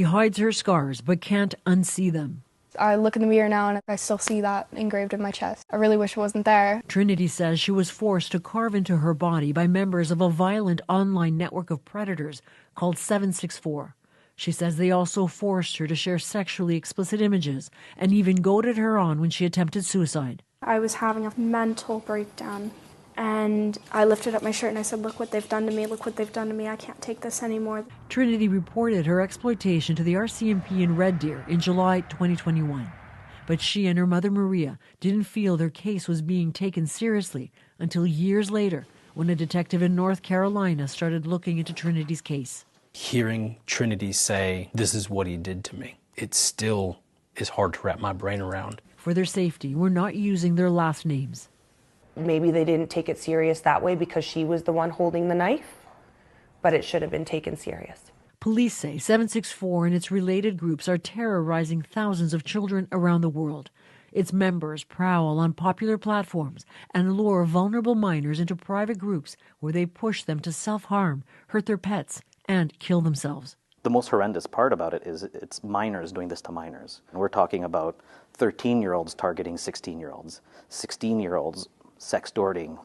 She hides her scars but can't unsee them. I look in the mirror now and I still see that engraved in my chest. I really wish it wasn't there. Trinity says she was forced to carve into her body by members of a violent online network of predators called 764. She says they also forced her to share sexually explicit images and even goaded her on when she attempted suicide. I was having a mental breakdown and I lifted up my shirt and I said, "Look what they've done to me, look what they've done to me, I can't take this anymore." Trinity reported her exploitation to the RCMP in Red Deer in July 2021. But she and her mother Maria didn't feel their case was being taken seriously until years later when a detective in North Carolina started looking into Trinity's case. Hearing Trinity say, "This is what he did to me," it still is hard to wrap my brain around. For their safety, we're not using their last names. Maybe they didn't take it serious that way because she was the one holding the knife, but it should have been taken serious. Police say 764 and its related groups are terrorizing thousands of children around the world. Its members prowl on popular platforms and lure vulnerable minors into private groups where they push them to self-harm, hurt their pets, and kill themselves. The most horrendous part about it is it's minors doing this to minors. And we're talking about 13-year-olds targeting 16-year-olds, 16-year-olds sextorting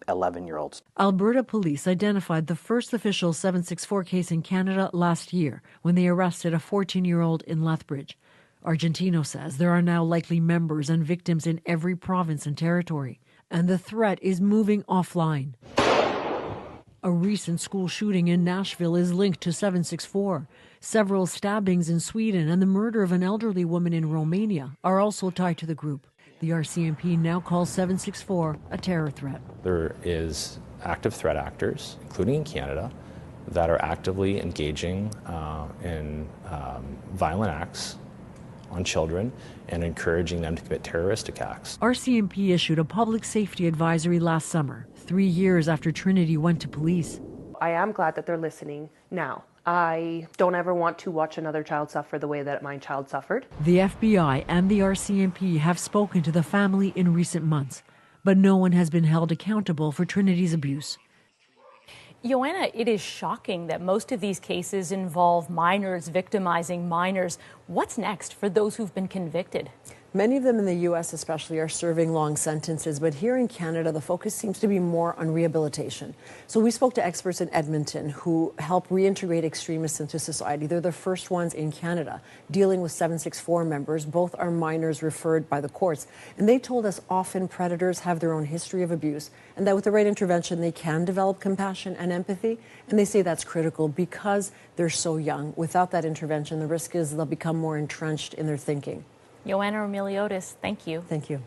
11-year-olds. Alberta police identified the first official 764 case in Canada last year when they arrested a 14-year-old in Lethbridge. Argentino says there are now likely members and victims in every province and territory, and the threat is moving offline. A recent school shooting in Nashville is linked to 764. Several stabbings in Sweden and the murder of an elderly woman in Romania are also tied to the group. The RCMP now calls 764 a terror threat. There is active threat actors, including in Canada, that are actively engaging in violent acts on children and encouraging them to commit terroristic acts. RCMP issued a public safety advisory last summer, 3 years after Trinity went to police. I am glad that they're listening now. I don't ever want to watch another child suffer the way that my child suffered. The FBI and the RCMP have spoken to the family in recent months, but no one has been held accountable for Trinity's abuse. Joanna, it is shocking that most of these cases involve minors victimizing minors. What's next for those who've been convicted? Many of them in the U.S. especially are serving long sentences, but here in Canada, the focus seems to be more on rehabilitation. So we spoke to experts in Edmonton who help reintegrate extremists into society. They're the first ones in Canada dealing with 764 members. Both are minors referred by the courts. And they told us often predators have their own history of abuse and that with the right intervention, they can develop compassion and empathy. And they say that's critical because they're so young. Without that intervention, the risk is they'll become more entrenched in their thinking. Joanna Emiliotis, thank you. Thank you.